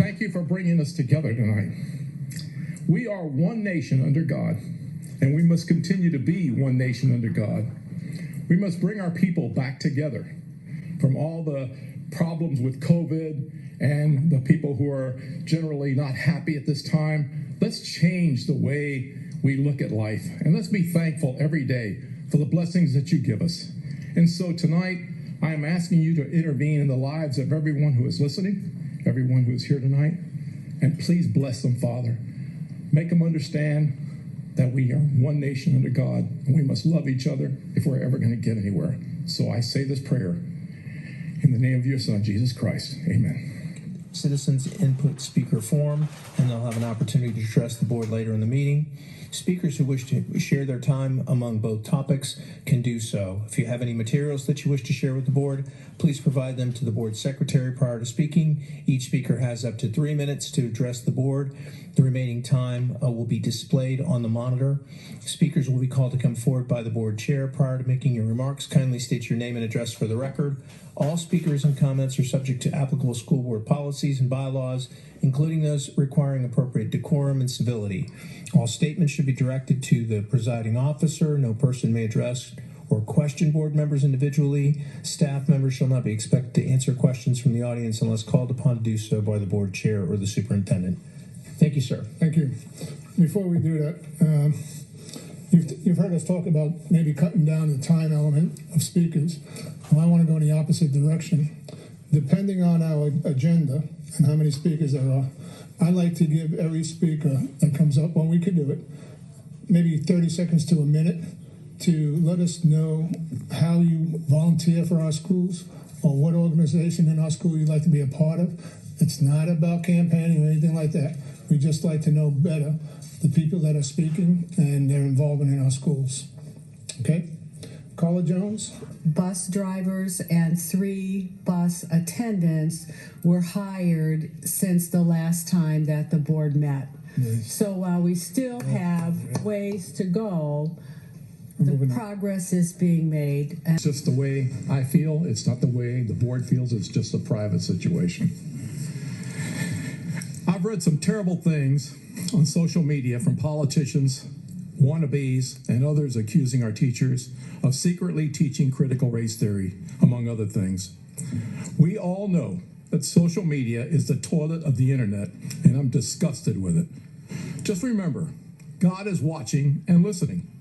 Thank you for bringing us together tonight. We are one nation under God, and we must continue to be one nation under God. We must bring our people back together from all the problems with COVID and the people who are generally not happy at this time. Let's change the way we look at life, and let's be thankful every day for the blessings that you give us. And so tonight, I am asking you to intervene in the lives of everyone who is listening, everyone who is here tonight, and please bless them, Father. Make them understand that we are one nation under God, and we must love each other if we're ever going to get anywhere. So I say this prayer in the name of your Son, Jesus Christ. Amen. Citizens input speaker forum, and they'll have an opportunity to address the board later in the meeting. Speakers who wish to share their time among both topics can do so. If you have any materials that you wish to share with the board, please provide them to the board secretary prior to speaking. Each speaker has up to 3 minutes to address the board. The remaining time will be displayed on the monitor. Speakers will be called to come forward by the board chair. Prior to making your remarks, kindly state your name and address for the record. All speakers and comments are subject to applicable school board policies and bylaws, including those requiring appropriate decorum and civility. All statements should be directed to the presiding officer. No person may address or question board members individually. Staff members shall not be expected to answer questions from the audience unless called upon to do so by the board chair or the superintendent. Thank you, sir. Thank you. Before we do that, you've heard us talk about maybe cutting down the time element of speakers. Well, I want to go in the opposite direction. Depending on our agenda and how many speakers there are, I'd like to give every speaker that comes up, well, we could do it, maybe 30 seconds to a minute to let us know how you volunteer for our schools or what organization in our school you'd like to be a part of. It's not about campaigning or anything like that. We just like to know better the people that are speaking and their involvement in our schools. Okay? Carla Jones? Bus drivers and 3 bus attendants were hired since the last time that the board met. Yes. So while we still have ways to go, the progress is being made. It's just the way I feel. It's not the way the board feels. It's just a private situation. I've read some terrible things on social media from politicians, wannabes, and others accusing our teachers of secretly teaching critical race theory, among other things. We all know that social media is the toilet of the internet, and I'm disgusted with it. Just remember, God is watching and listening.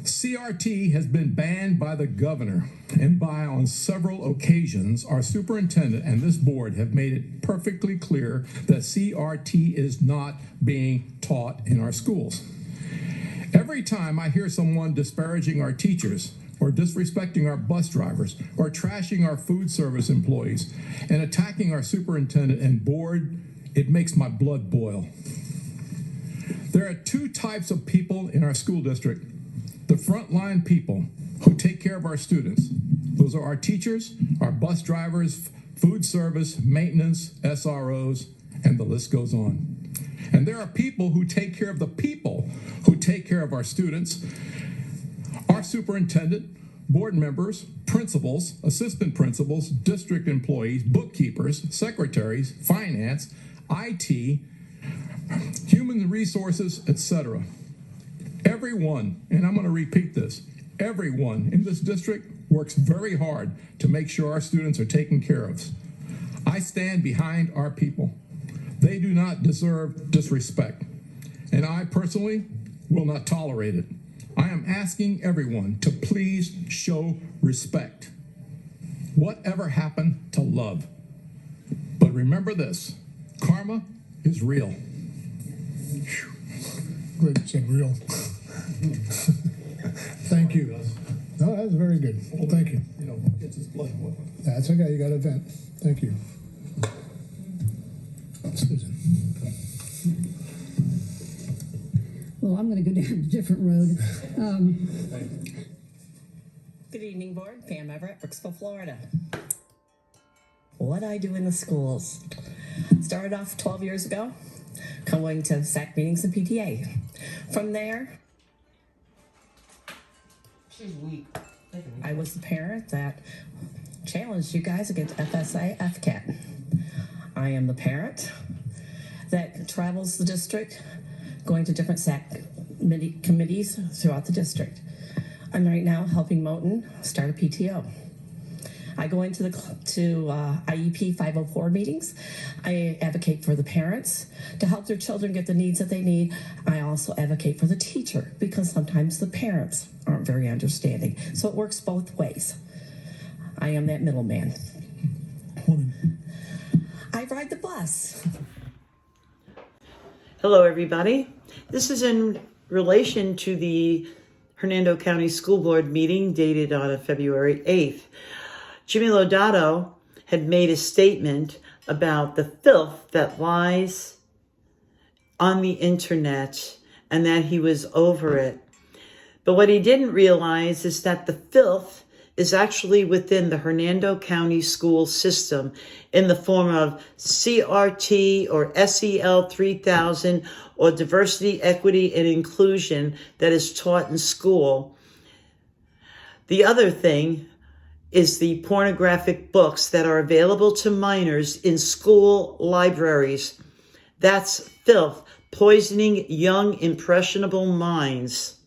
CRT has been banned by the governor, and on several occasions, our superintendent and this board have made it perfectly clear that CRT is not being taught in our schools. Every time I hear someone disparaging our teachers or disrespecting our bus drivers or trashing our food service employees and attacking our superintendent and board, it makes my blood boil. There are 2 types of people in our school district. The frontline people who take care of our students. Those are our teachers, our bus drivers, food service, maintenance, SROs, and the list goes on. And there are people who take care of the people who take care of our students, our superintendent, board members, principals, assistant principals, district employees, bookkeepers, secretaries, finance, IT, human resources, etc. Everyone, and I'm going to repeat this, everyone in this district works very hard to make sure our students are taken care of. I stand behind our people. They do not deserve disrespect, and I personally will not tolerate it. I am asking everyone to please show respect. Whatever happened to love? But remember this, karma is real. Good, you said real. Thank you. No, that was very good. Thank you. It's his blood. That's okay, you got a vent. Thank you. Susan. Well, I'm going to go down a different road. Good evening, board. Pam Everett, Brooksville, Florida. What I do in the schools. Started off 12 years ago, going to SAC meetings and PTA. From there, I was the parent that challenged you guys against FSA FCAT. I am the parent that travels the district, going to different committees throughout the district. I'm right now helping Moten start a PTO. I go into IEP 504 meetings. I advocate for the parents to help their children get the needs that they need. I also advocate for the teacher because sometimes the parents aren't very understanding. So it works both ways. I am that middleman. I ride the bus. Hello, everybody. This is in relation to the Hernando County School Board meeting dated on February 8th. Jimmy Lodato had made a statement about the filth that lies on the internet and that he was over it. But what he didn't realize is that the filth is actually within the Hernando County school system in the form of CRT or SEL 3000 or diversity, equity, and inclusion that is taught in school. The other thing is the pornographic books that are available to minors in school libraries. That's filth, poisoning young, impressionable minds.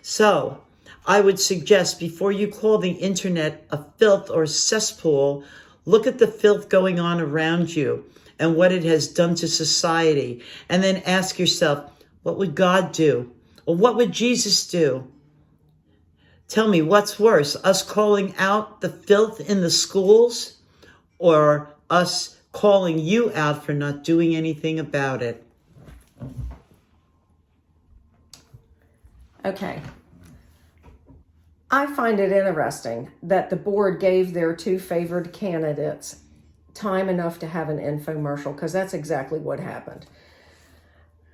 So, I would suggest before you call the internet a filth or cesspool, look at the filth going on around you and what it has done to society. And then ask yourself, what would God do? Or what would Jesus do? Tell me, what's worse, us calling out the filth in the schools or us calling you out for not doing anything about it? Okay. I find it interesting that the board gave their two favored candidates time enough to have an infomercial, because that's exactly what happened.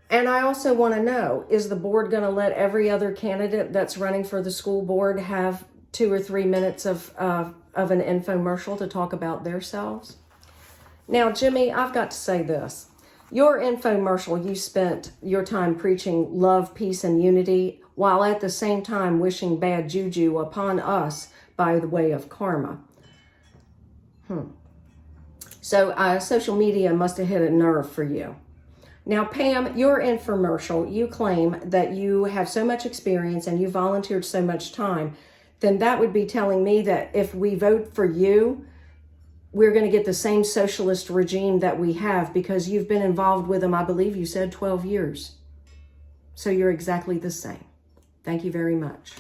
And I also want to know, is the board going to let every other candidate that's running for the school board have 2 or 3 minutes of an infomercial to talk about themselves? Now, Jimmy, I've got to say this. Your infomercial, you spent your time preaching love, peace, and unity, while at the same time wishing bad juju upon us by the way of karma. So social media must have hit a nerve for you. Now, Pam, your infomercial, you claim that you have so much experience and you volunteered so much time, then that would be telling me that if we vote for you, we're going to get the same socialist regime that we have, because you've been involved with them, I believe you said 12 years. So you're exactly the same. Thank you very much.